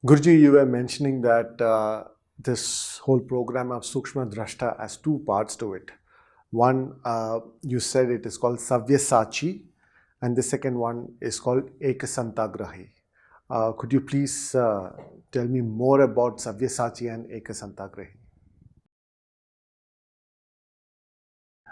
Guruji, you were mentioning that this whole program of Sukshma Drashta has two parts to it. One, you said it is called Savyasachi, and the second one is called Ekasantagrahi. Could you please tell me more about Savyasachi and Ekasantagrahi?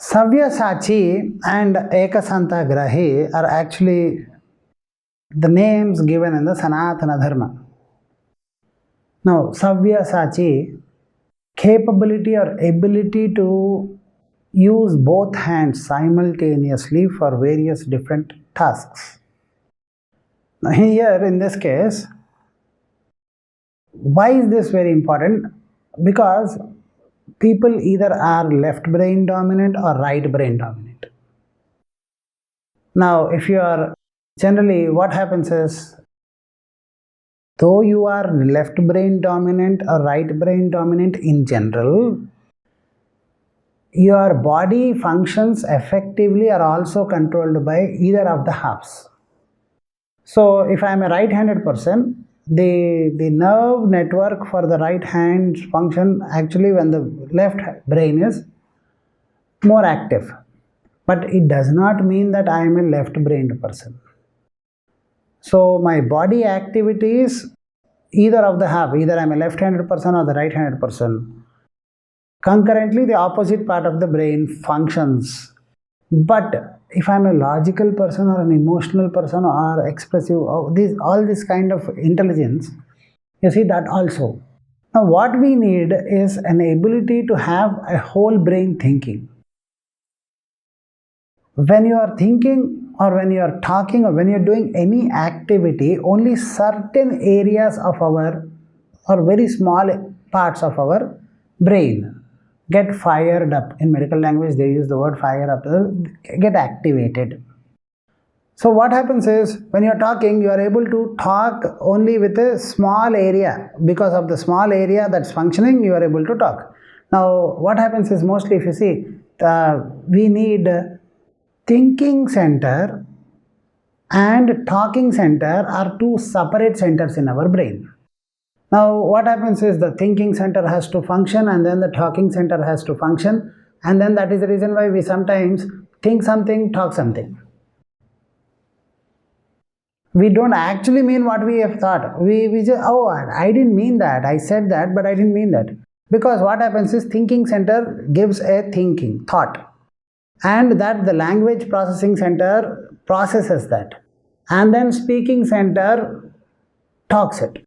Savyasachi and Ekasantagrahi are actually the names given in the Sanatana Dharma. Now, Savyasachi, capability or ability to use both hands simultaneously for various different tasks. Now, here in this case, why is this very important? Because people either are left brain dominant or right brain dominant. Now, if you are generally, what happens is, though you are left brain dominant or right brain dominant in general, your body functions effectively are also controlled by either of the halves. So, if I am a right-handed person, the nerve network for the right hand function actually when the left brain is more active. But it does not mean that I am a left-brained person. So, my body activities, either of the half, either I am a left-handed person or the right-handed person, concurrently the opposite part of the brain functions. But if I am a logical person or an emotional person or expressive, all this kind of intelligence, you see that also. Now what we need is an ability to have a whole brain thinking. When you are thinking or when you are talking or when you are doing any activity, only certain areas of our or very small parts of our brain get fired up. In medical language they use the word fire up, get activated. So what happens is, when you are talking, you are able to talk only with a small area. Because of the small area that's functioning, you are able to talk. Now what happens is, mostly if you see, we need thinking center and talking center are two separate centers in our brain. Now what happens is, the thinking center has to function and then the talking center has to function, and then that is the reason why we sometimes think something, talk something. We don't actually mean what we have thought. We just, oh, I didn't mean that, I said that, but I didn't mean that. Because what happens is, thinking center gives a thinking, thought, and that the language processing center processes that, and then speaking center talks it,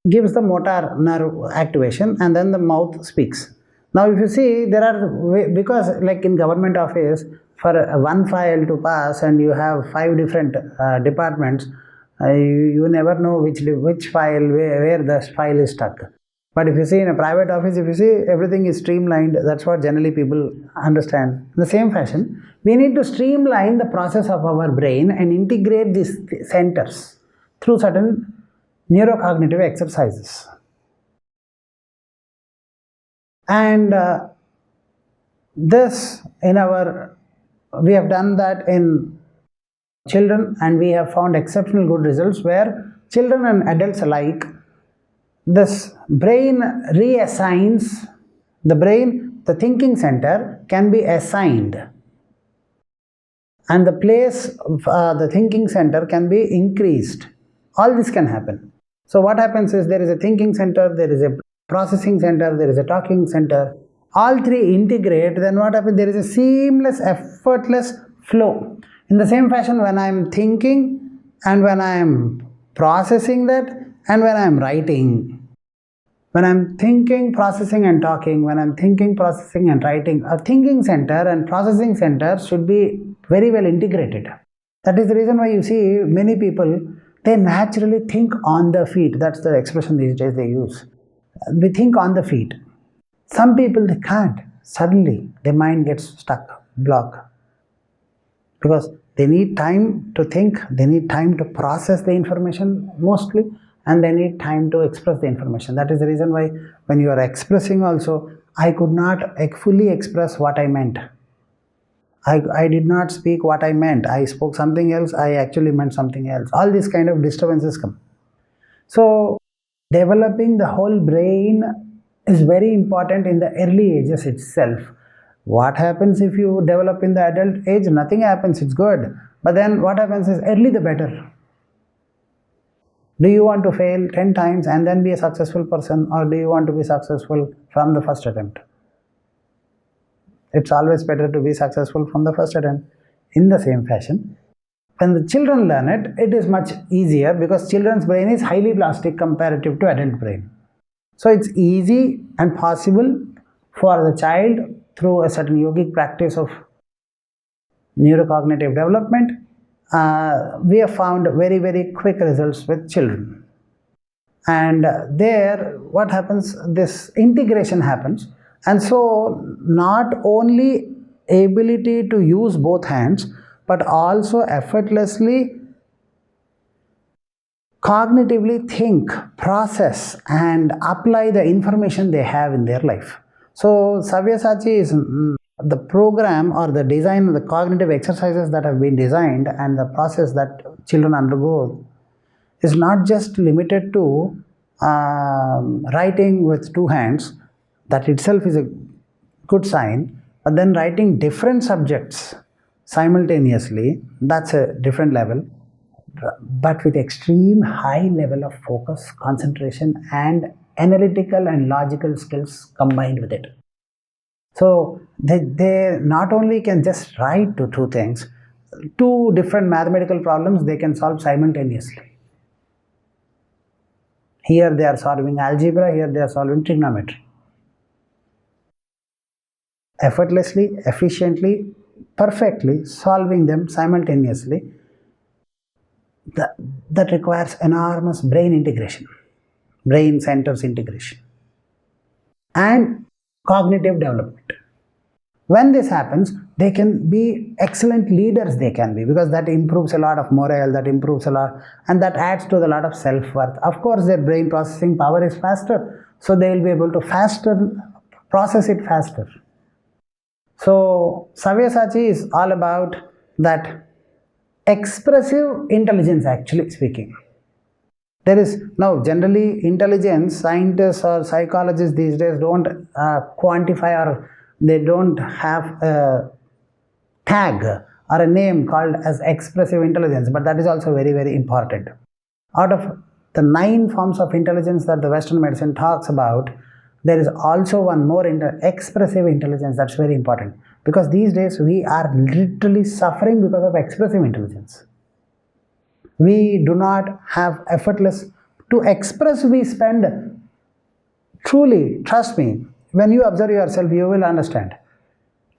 gives the motor nerve activation, and then the mouth speaks. Now if you see, there are, because like in government office, for one file to pass and you have 5 different departments, you never know which file, where the file is stuck. But if you see in a private office, if you see, everything is streamlined. That's what generally people understand. In the same fashion, we need to streamline the process of our brain and integrate these centers through certain neurocognitive exercises. And this we have done that in children, and we have found exceptional good results where children and adults alike, this brain reassigns, the thinking center can be assigned, and the place of the thinking center can be increased. All this can happen. So what happens is, there is a thinking center, there is a processing center, there is a talking center. All three integrate, then what happens? There is a seamless, effortless flow. In the same fashion, when I am thinking and when I am processing that and when I am writing. When I am thinking, processing and talking, when I am thinking, processing and writing, a thinking center and processing center should be very well integrated. That is the reason why you see many people, they naturally think on the feet. That's the expression these days they use. We think on the feet. Some people, they can't. Suddenly, their mind gets stuck, blocked. Because they need time to think, they need time to process the information mostly, and they need time to express the information. That is the reason why when you are expressing also, I could not fully express what I meant. I did not speak what I meant. I spoke something else. I actually meant something else. All these kind of disturbances come. So, developing the whole brain is very important in the early ages itself. What happens if you develop in the adult age? Nothing happens, it's good. But then what happens is early the better. Do you want to fail 10 times and then be a successful person, or do you want to be successful from the first attempt? It's always better to be successful from the first attempt. In the same fashion, when the children learn it, it is much easier because children's brain is highly plastic comparative to adult brain. So it's easy and possible for the child through a certain yogic practice of neurocognitive development. We have found very quick results with children. And there what happens, this integration happens, and so not only ability to use both hands but also effortlessly cognitively think, process and apply the information they have in their life. So Sabyasachi is the program or the design of the cognitive exercises that have been designed and the process that children undergo is not just limited to writing with two hands. That itself is a good sign, but then writing different subjects simultaneously, that's a different level, but with extreme high level of focus, concentration and analytical and logical skills combined with it. So they not only can just write to two things, two different mathematical problems they can solve simultaneously. Here they are solving algebra, here they are solving trigonometry. Effortlessly, efficiently, perfectly solving them simultaneously. That requires enormous brain integration, brain centers integration and cognitive development. When this happens, they can be excellent leaders, they can be, because that improves a lot of morale, that improves a lot, and that adds to a lot of self-worth. Of course, their brain processing power is faster, so they will be able to process it faster. So, Sabyasachi is all about that expressive intelligence, actually speaking. There is, now generally intelligence, scientists or psychologists these days don't quantify, or they don't have a tag or a name called as expressive intelligence, but that is also very important. Out of the 9 forms of intelligence that the Western medicine talks about, there is also one more expressive intelligence. That's very important, because these days we are literally suffering because of expressive intelligence. We do not have effortless to express. We spend, truly, trust me, when you observe yourself, you will understand.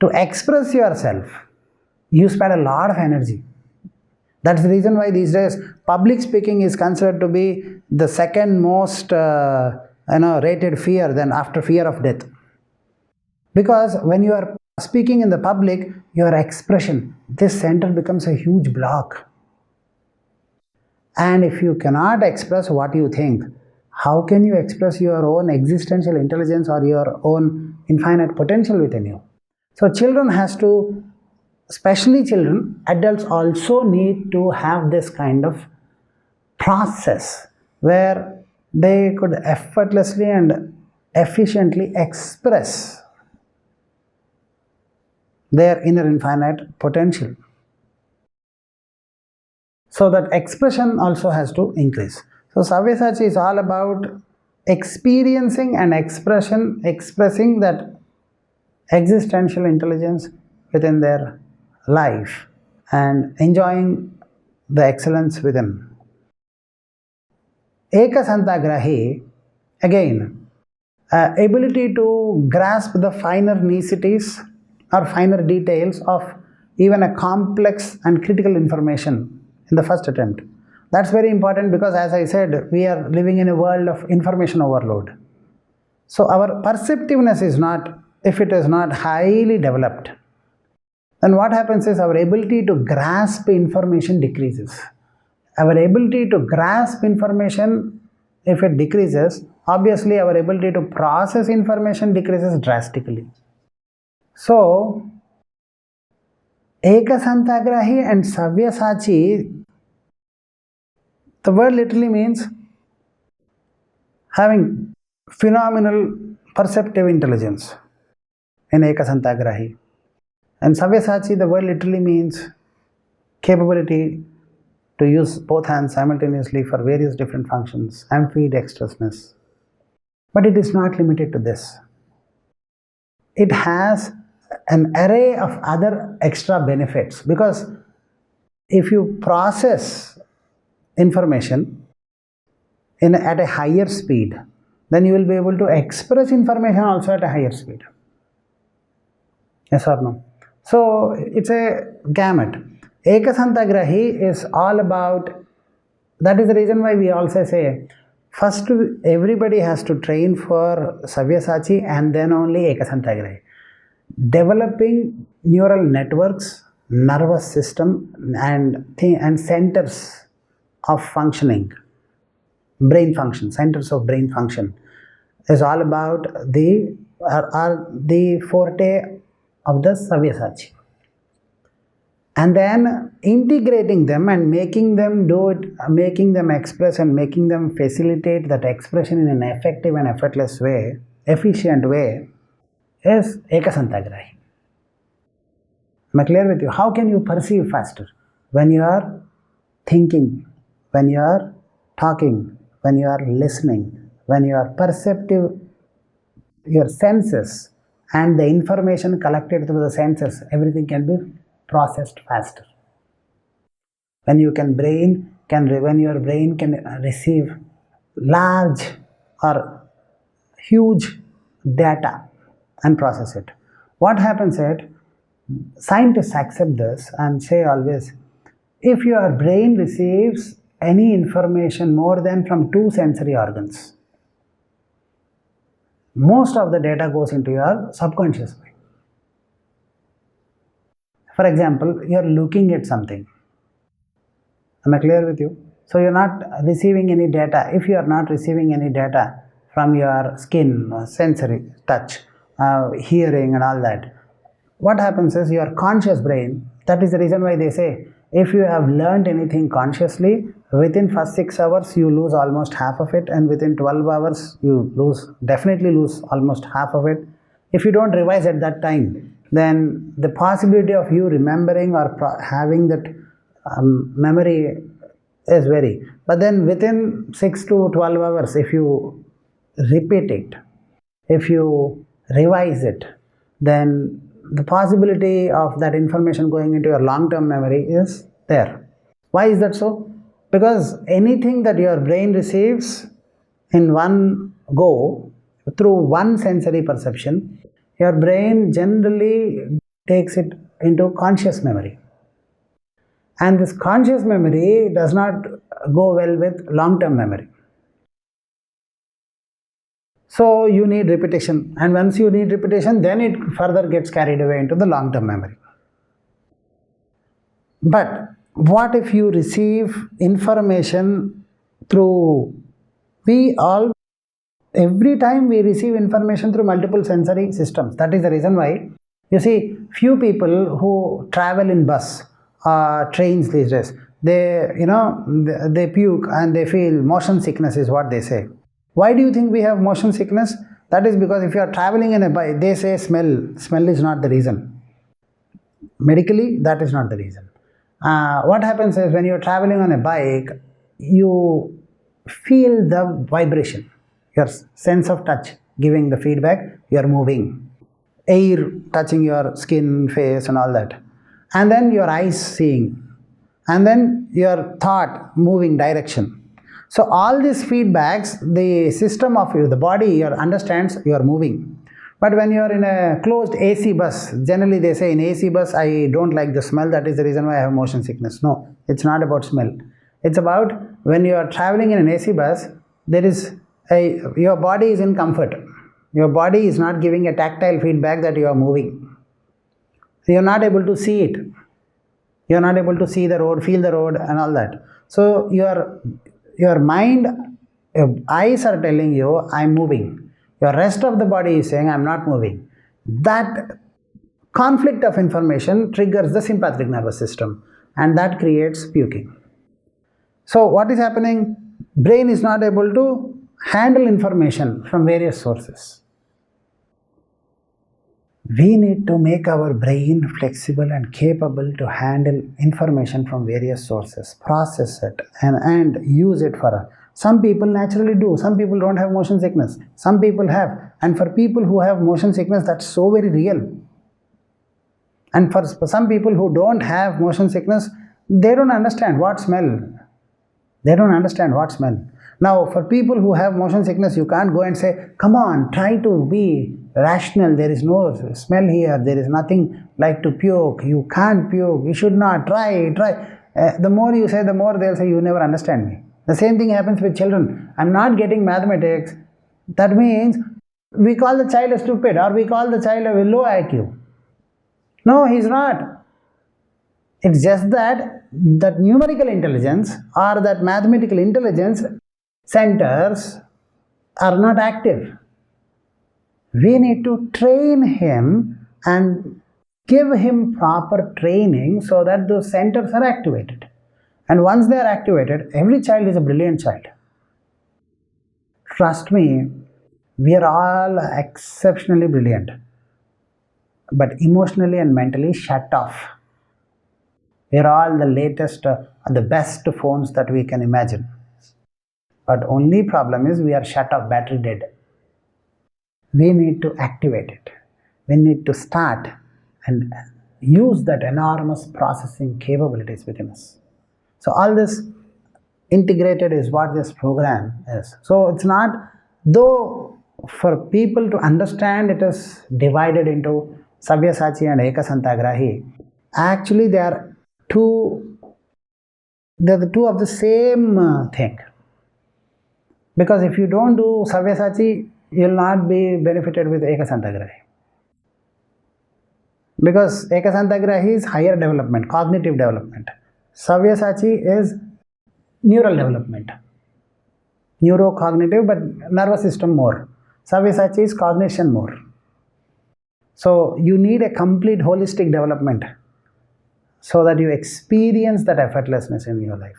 To express yourself, you spend a lot of energy. That's the reason why these days public speaking is considered to be the second most rated fear, then after fear of death. Because when you are speaking in the public, your expression, this center becomes a huge block. And if you cannot express what you think, how can you express your own existential intelligence or your own infinite potential within you? So children has to, especially children, adults also need to have this kind of process where they could effortlessly and efficiently express their inner infinite potential. So that expression also has to increase. So Sabyasachi is all about experiencing and expressing that existential intelligence within their life and enjoying the excellence within. Ekasantagrahi, again, ability to grasp the finer niceties or finer details of even a complex and critical information in the first attempt. That's very important, because as I said, we are living in a world of information overload. So our perceptiveness is not, if it is not highly developed, then what happens is our ability to grasp information decreases. Our ability to grasp information, if it decreases, obviously our ability to process information decreases drastically. So Ekasantagrahi and Savyasachi, the word literally means having phenomenal perceptive intelligence in Ekasantagrahi. And Savyasachi, the word literally means capability to use both hands simultaneously for various different functions, ambidextrousness. But it is not limited to this. It has an array of other extra benefits, because if you process information at a higher speed, then you will be able to express information also at a higher speed. Yes or no? So it's a gamut. Ekasantagrahi is all about, that is the reason why we also say, first everybody has to train for Savyasachi and then only Ekasantagrahi. Developing neural networks, nervous system and centers of functioning, brain function, centers of brain function is all about the forte of the Savyasachi. And then integrating them and making them do it, making them express and making them facilitate that expression in an effective and effortless way, efficient way, is Ekasantagrahi. Am I clear with you? How can you perceive faster? When you are thinking, when you are talking, when you are listening, when you are perceptive, your senses and the information collected through the senses, everything can be processed faster. When your brain can receive large or huge data and process it, what happens is, scientists accept this and say always, if your brain receives any information more than from 2 sensory organs, most of the data goes into your subconscious mind. For example, you are looking at something. Am I clear with you? So you are not receiving any data. If you are not receiving any data from your skin, sensory, touch, hearing and all that, what happens is your conscious brain, that is the reason why they say, if you have learned anything consciously, within first 6 hours you lose almost half of it, and within 12 hours you definitely lose almost half of it. If you don't revise at that time, then the possibility of you remembering or having that memory is very. But then within 6 to 12 hours, if you repeat it, if you revise it, then the possibility of that information going into your long-term memory is there. Why is that so? Because anything that your brain receives in one go through one sensory perception, your brain generally takes it into conscious memory. And this conscious memory does not go well with long-term memory. So you need repetition, and once you need repetition, then it further gets carried away into the long-term memory. But what if you receive information through, every time we receive information through multiple sensory systems. That is the reason why you see few people who travel in bus, trains these days, they puke and they feel motion sickness is what they say. Why do you think we have motion sickness? That is because if you are traveling in a bike, they say smell is not the reason. Medically, that is not the reason. What happens is, when you are traveling on a bike, you feel the vibration, your sense of touch giving the feedback, you are moving, air touching your skin, face and all that, and then your eyes seeing, and then your thought moving direction. So all these feedbacks, the system of you, the body, understands you are moving. But when you are in a closed AC bus, generally they say in AC bus, I don't like the smell, that is the reason why I have motion sickness. No, it's not about smell. It's about when you are traveling in an AC bus, your body is in comfort. Your body is not giving a tactile feedback that you are moving. So you are not able to see it. You are not able to see the road, feel the road and all that. So your mind, your eyes are telling you, I am moving. Your rest of the body is saying, I am not moving. That conflict of information triggers the sympathetic nervous system, and that creates puking. So what is happening? Brain is not able to handle information from various sources. We need to make our brain flexible and capable to handle information from various sources, process it and use it for. Some people naturally do. Some people don't have motion sickness. Some people have. And for people who have motion sickness, that's so very real. And for some people who don't have motion sickness, they don't understand what smell. They don't understand what smell. Now, for people who have motion sickness, you can't go and say, come on, try to be rational. There is no smell here. There is nothing like to puke. You can't puke. You should not. Try. The more you say, the more they'll say, you never understand me. The same thing happens with children. I'm not getting mathematics. That means we call the child a stupid, or we call the child a low IQ. No, he's not. It's just that numerical intelligence or that mathematical intelligence centers are not active. We need to train him and give him proper training so that those centers are activated. And once they are activated, every child is a brilliant child. Trust me, we are all exceptionally brilliant, but emotionally and mentally shut off. We are all the latest, the best phones that we can imagine. But only problem is we are shut off, battery dead. We need to activate it. We need to start and use that enormous processing capabilities within us. So all this integrated is what this program is. So it's not, though for people to understand it is divided into Sabyasachi and Ekasantagrahi, actually they're the two of the same thing. Because if you don't do Sabyasachi, you will not be benefited with Ekasantagrahi. Because Ekasantagrahi is higher development, cognitive development. Sabyasachi is neural development. Neurocognitive, but nervous system more. Sabyasachi is cognition more. So you need a complete holistic development so that you experience that effortlessness in your life.